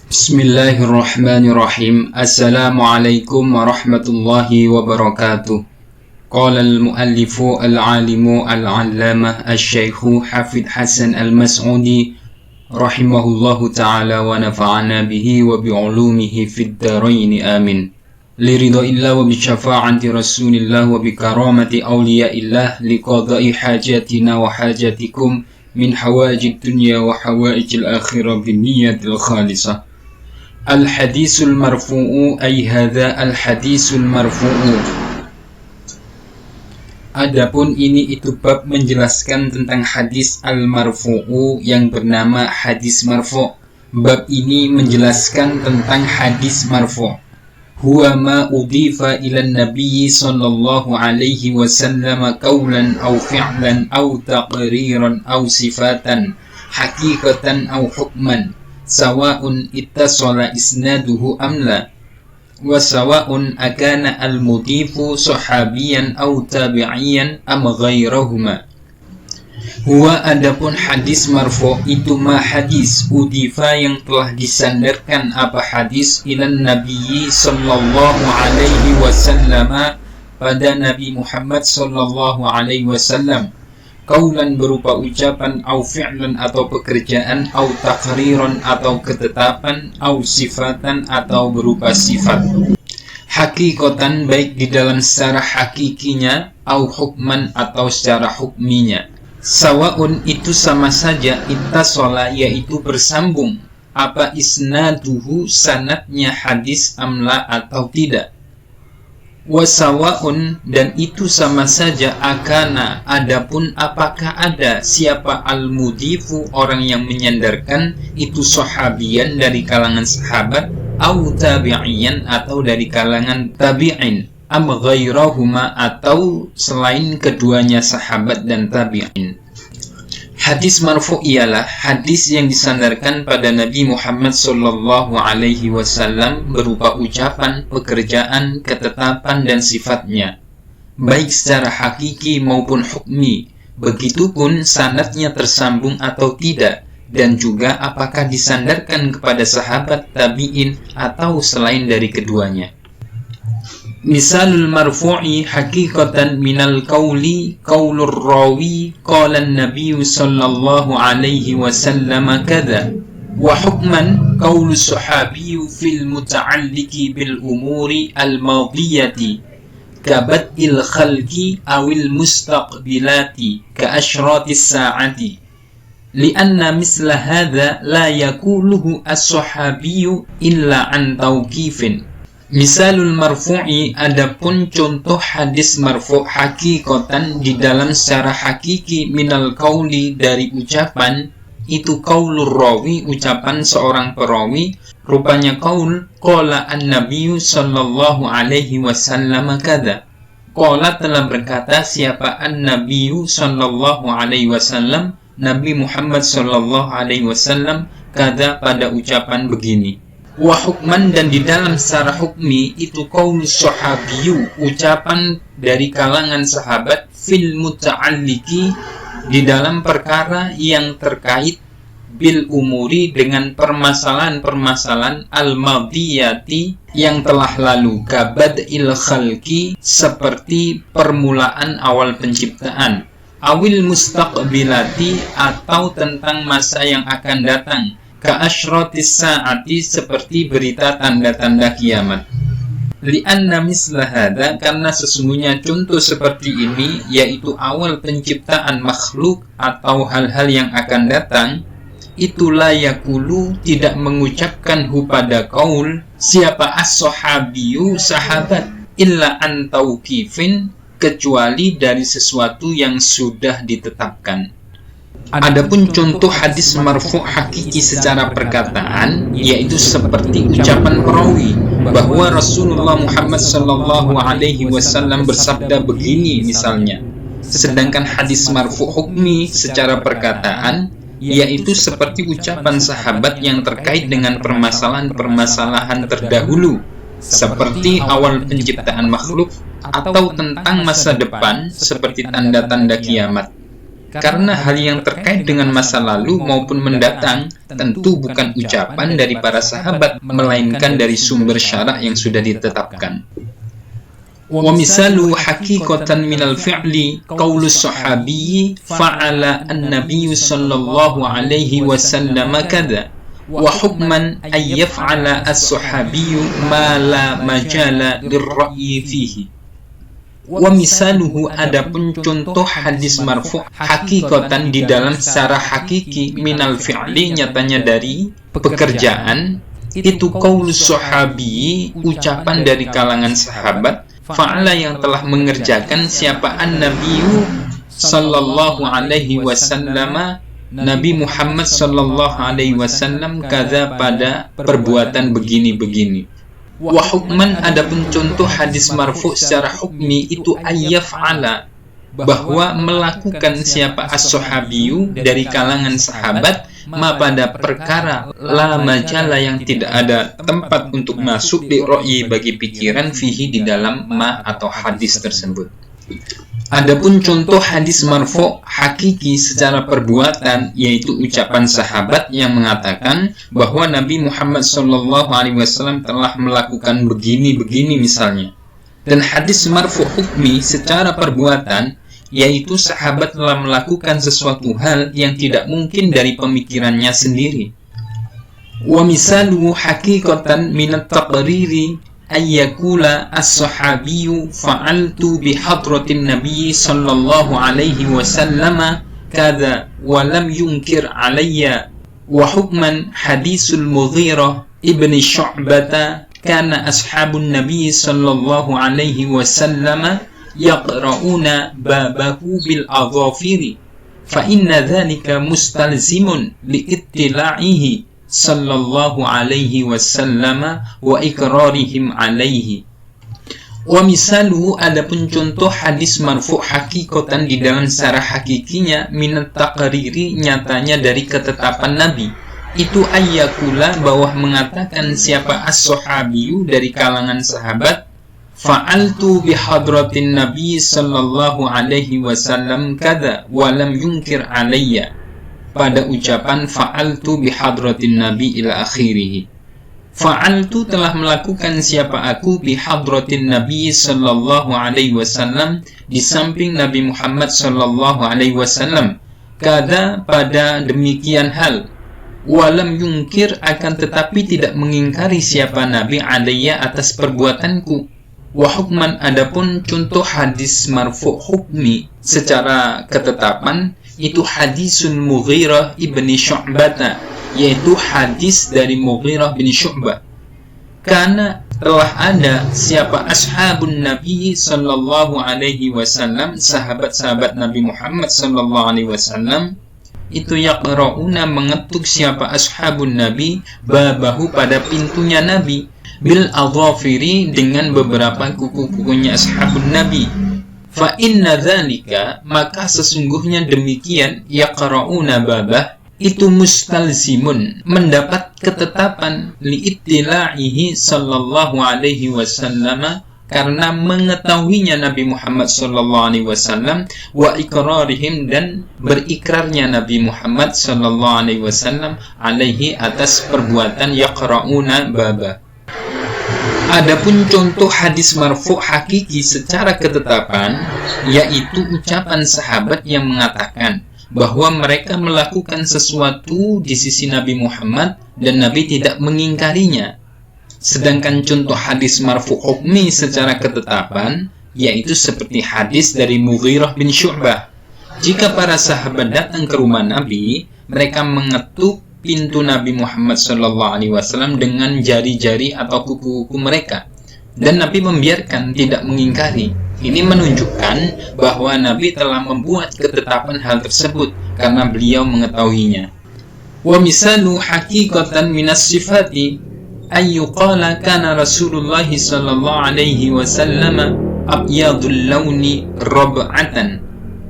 Bismillahirrahmanirrahim. Assalamualaikum warahmatullahi wabarakatuh. Qala al-muallifu al-alimu al-allamah al-syaikhu Hafidh Hasan al-Mas'udi rahimahullahu ta'ala wa nafa'ana bihi wa bi'ulumihi fid daraini amin. Liridhaillah wa bisyafa'ati rasulillah wa bikaramati awliyaillah liqada'i hajatina wa hajatikum min hawajid dunya wa hawaijil akhirah binniyatil khalisah. Al-hadisul marfu'u ay hadza al-hadisul marfu'u. Adapun ini itu bab menjelaskan tentang hadis al-marfu'u yang bernama hadis marfu'. Bab ini menjelaskan tentang hadis marfu'. Huwa ma udifa ila nabiyyi sallallahu alaihi wasallam qawlan aw fi'lan aw taqriran aw sifatan haqiqatan aw hukman sawa'un ittasala isnaduhu am la wa sawa'un akana al-mudifu sahabiyan aw tabi'iyan am ghairahuma. Huwa adapun hadis marfu' itu ma hadis udifa yang telah disandarkan apa hadis ilan nabiyyi sallallahu alaihi wasallam pada Nabi Muhammad sallallahu alaihi wasallam, qaulan berupa ucapan au fi'lan atau pekerjaan au taqriran atau ketetapan au sifatan atau berupa sifat, hakikatan baik di dalam secara hakikinya au hukman atau secara hukminya. Sawa'un itu sama saja, ittasala yaitu bersambung, apa isnaduhu sanadnya hadis amla atau tidak. Wasawa'un dan itu sama saja, akana adapun apakah ada siapa al-mudifu orang yang menyandarkan itu sahabiyan dari kalangan sahabat, au tabi'iyan atau dari kalangan tabi'in, am ghairahuma atau selain keduanya sahabat dan tabi'in. Hadis marfu' ialah hadis yang disandarkan pada Nabi Muhammad sallallahu alaihi wasallam berupa ucapan, pekerjaan, ketetapan dan sifatnya, baik secara hakiki maupun hukmi. Begitupun sanadnya tersambung atau tidak, dan juga apakah disandarkan kepada sahabat, tabi'in atau selain dari keduanya. Misalul marfu'i hakikatan minal qawli qawlur rawi qala an-nabiyyu sallallahu alaihi wasallam kadza wa hukman qawlu sahabiyyu fil muta'alliqi bil umuri al-madiyati kabad'il khalqi awil mustaqbilati ka asyratis sa'ati li'anna misla hadza la yakuluhu as-sahabiyyu illa an tawqifin. Misalul marfu'i adapun contoh hadis marfu' hakikatan di dalam secara hakiki minal qauli dari ucapan itu qaulur rawi ucapan seorang perawi, rupanya qaul qala an-nabiyyu sallallahu alaihi wasallam kadza. Qala telah berkata siapa an-nabiyyu sallallahu alaihi wasallam, Nabi Muhammad sallallahu alaihi wasallam kadza pada ucapan begini. Wa hukman dan di dalam secara hukmi itu qaulus sahabiyyu ucapan dari kalangan sahabat fil muta'alliqi di dalam perkara yang terkait bil umuri dengan permasalahan-permasalahan al-madiyati yang telah lalu kabad'il khalqi seperti permulaan awal penciptaan awil mustaqbilati atau tentang masa yang akan datang ka asyratis sa'ati seperti berita tanda-tanda kiamat. Li'anna misla hadza karena sesungguhnya contoh seperti ini yaitu awal penciptaan makhluk atau hal-hal yang akan datang, itulah yakulu tidak mengucapkan hu pada qaul siapa as-sahabiyyu sahabat illa an tauqifin kecuali dari sesuatu yang sudah ditetapkan. Adapun contoh hadis marfu' hakiki secara perkataan yaitu seperti ucapan perawi bahwa Rasulullah Muhammad sallallahu alaihi wasallam bersabda begini misalnya. Sedangkan hadis marfu' hukmi secara perkataan yaitu seperti ucapan sahabat yang terkait dengan permasalahan-permasalahan terdahulu seperti awal penciptaan makhluk atau tentang masa depan seperti tanda-tanda kiamat. Karena hal yang terkait dengan masa lalu maupun mendatang tentu bukan ucapan dari para sahabat, melainkan dari sumber syarak yang sudah ditetapkan. Wa misalu haqiqatan minal fi'li qaulus sahabiyyi fa'ala an-nabiy sallallahu alaihi wasallam kadza wa hukman ay yaf'ala as-sahabiyyu ma la majala lirra'yi fihi. Wa misaluhu, adapun contoh hadis marfu' hakikatan di dalam secara hakiki minal fi'li, nyatanya dari pekerjaan, itu qaulus sahabi, ucapan dari kalangan sahabat, fa'ala yang telah mengerjakan siapa an-nabiyyu sallallahu alaihi wasallam, Nabi Muhammad sallallahu alaihi wasallam, kadza, pada perbuatan begini-begini. Wa hukman, adapun contoh hadis marfu' secara hukmi itu ayyaf'ala, bahwa melakukan siapa as-sahabiyyu dari kalangan sahabat, ma pada perkara la majala yang tidak ada tempat untuk masuk di ra'yi bagi pikiran fihi di dalam ma atau hadis tersebut. Adapun contoh hadis marfu' hakiki secara perbuatan, yaitu ucapan sahabat yang mengatakan bahwa Nabi Muhammad SAW telah melakukan begini-begini misalnya. Dan hadis marfu' hukmi secara perbuatan, yaitu sahabat telah melakukan sesuatu hal yang tidak mungkin dari pemikirannya sendiri. Wa misalu haqiqatan minat taqriri ayyakula as-sahabiyyu fa'altu bihadratin nabiy sallallahu alaihi wasallam kadza wa lam yunkir alayya. Wa hukman hadisul Mughirah ibni Syu'bah, kana ashabun nabiy sallallahu alaihi wasallam yaqra'una babahu bil adhafiri fa inna dhalika mustalzimun li ittila'ihi sallallahu alaihi wasallam wa iqrarihim alaihi. Wa misalu, adapun contoh hadis marfu' hakikatan di dalam secara hakikinya minat taqriri, nyatanya dari ketetapan Nabi, itu ayyakula, bahwa mengatakan siapa as-sahabiyyu dari kalangan sahabat, fa'altu bihadratin nabi sallallahu alaihi wasallam kadza wa lam yunkir alayya, pada ucapan fa'altu bihadratin nabi ila akhirih. Fa'altu, telah melakukan siapa aku bihadratin nabi sallallahu alaihi wasallam, di samping Nabi Muhammad sallallahu alaihi wasallam, kada, pada demikian hal, walam yungkir, akan tetapi tidak mengingkari siapa Nabi alayya, atas perbuatanku. Wa hukman, adapun contoh hadis marfu' hukmi secara ketetapan, itu hadisul Mughirah ibni Syu'bah, yaitu hadis dari Mughirah bin Syu'bah. Karena telah ada siapa ashabun Nabi sallallahu alaihi wasallam, sahabat-sahabat Nabi Muhammad sallallahu alaihi wasallam, itu yaqra'una, mengetuk siapa ashabun Nabi babahu, pada pintunya Nabi, bil adhafiri, dengan beberapa kuku-kukunya ashabun Nabi. Fa inna dzalika, maka sesungguhnya demikian, yaqra'una babah, itu mustalzimun, mendapat ketetapan, liittila'ihi sallallahu alaihi wasallam, karena mengetahuinya Nabi Muhammad sallallahu alaihi wasallam, wa iqrarihim, dan berikrarnya Nabi Muhammad sallallahu alaihi wasallam alaihi, atas perbuatan yaqra'una babah. Adapun contoh hadis marfu' hakiki secara ketetapan, yaitu ucapan sahabat yang mengatakan bahwa mereka melakukan sesuatu di sisi Nabi Muhammad dan Nabi tidak mengingkarinya. Sedangkan contoh hadis marfu' hukmi secara ketetapan, yaitu seperti hadis dari Mughirah bin Syu'bah. Jika para sahabat datang ke rumah Nabi, mereka mengetuk pintu Nabi Muhammad SAW dengan jari-jari atau kuku-kuku mereka, dan Nabi membiarkan, tidak mengingkari. Ini menunjukkan bahwa Nabi telah membuat ketetapan hal tersebut karena beliau mengetahuinya. Wa misalu haqiqatan minas sifati ayyuqala kana Rasulullah sallallahu alaihi wasallam abyadul launi rab'atan.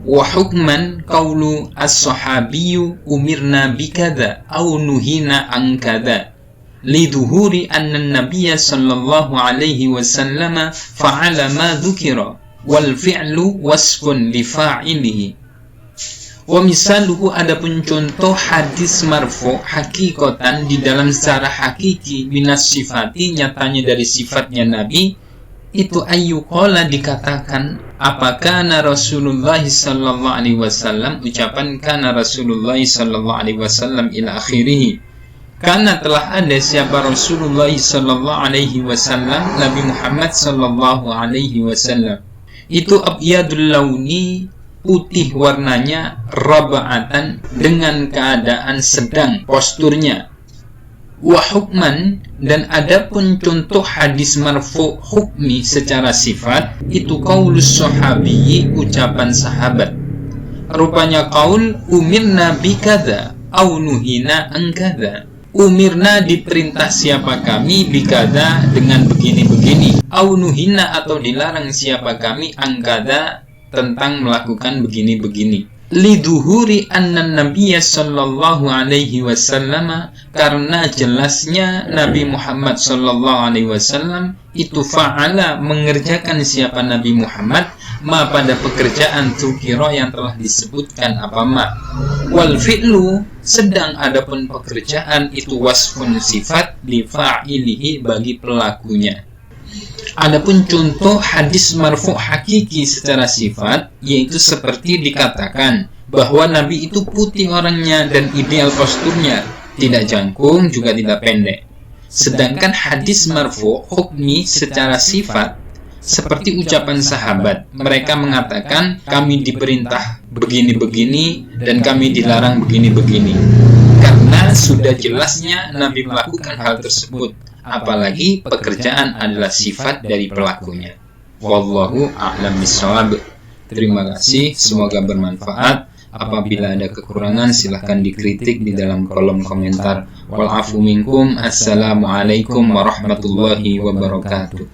Wa hukman qawlu as-sahabiyyu umirna bikadza aw nuhina an kadza, lidhuhuri anna an-nabiyya sallallahu alaihi wasallam fa'ala ma dhukira wal fi'lu wasfun li fa'ilihi. Wa misaluhu, adapun contoh hadis marfu hakikatan di dalam secara hakiki minas sifati, nyatanya dari sifatnya Nabi, itu ayyuqala dikatakan apakah Rasulullah sallallahu alaihi wasallam, ucapan kana Rasulullah sallallahu alaihi wasallam ila akhirih. Karena telah ada siapa Rasulullah sallallahu alaihi wasallam, Nabi Muhammad sallallahu alaihi wasallam, itu abyadul launi, putih warnanya, raba'atan, dengan keadaan sedang posturnya, wa hukman, dan adapun contoh hadis marfu hukmi secara sifat, itu qaulus sahabiyyi, ucapan sahabat. Rupanya qaul umirna bikadza au nuhina an kadza. Umirna, diperintah siapa kami, bikadza, dengan begini-begini, au nuhina, atau dilarang siapa kami, an kadza, tentang melakukan begini-begini. Liduhuri anna nabiyya sallallahu alaihi wasallam, karena jelasnya Nabi Muhammad sallallahu alaihi wasallam itu fa'ala, mengerjakan siapa Nabi Muhammad, ma, pada pekerjaan tukiro yang telah disebutkan apa ma. Wal fi'lu, sedang adapun pekerjaan itu wasfun, sifat, li fa'ilihi, bagi pelakunya. Adapun contoh hadis marfu hakiki secara sifat, yaitu seperti dikatakan bahwa Nabi itu putih orangnya dan ideal posturnya, tidak jangkung juga tidak pendek. Sedangkan hadis marfu hukmi secara sifat, seperti ucapan sahabat, mereka mengatakan kami diperintah begini-begini dan kami dilarang begini-begini, karena sudah jelasnya Nabi melakukan hal tersebut, apalagi pekerjaan adalah sifat dari pelakunya. Wallahu a'lam bishawab. Terima kasih, semoga bermanfaat. Apabila ada kekurangan silahkan dikritik di dalam kolom komentar. Wal afu minkum. Assalamualaikum warahmatullahi wabarakatuh.